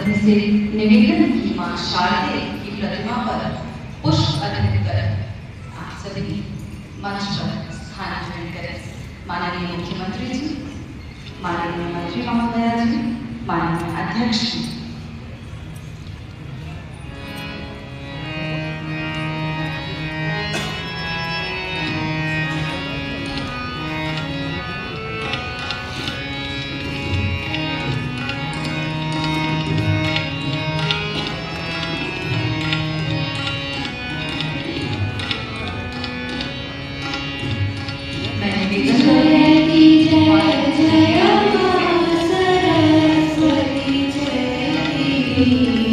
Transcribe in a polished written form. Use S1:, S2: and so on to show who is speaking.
S1: सभी से निवेदन की मां शारदे की प्रतिमा पर पुष्प अर्पित कर आप सभी मंच पर स्थान ग्रहण करें। माननीय मुख्यमंत्री जी, माननीय मंत्री महोदया जी, माननीय अध्यक्ष जी,
S2: सरस्वती जय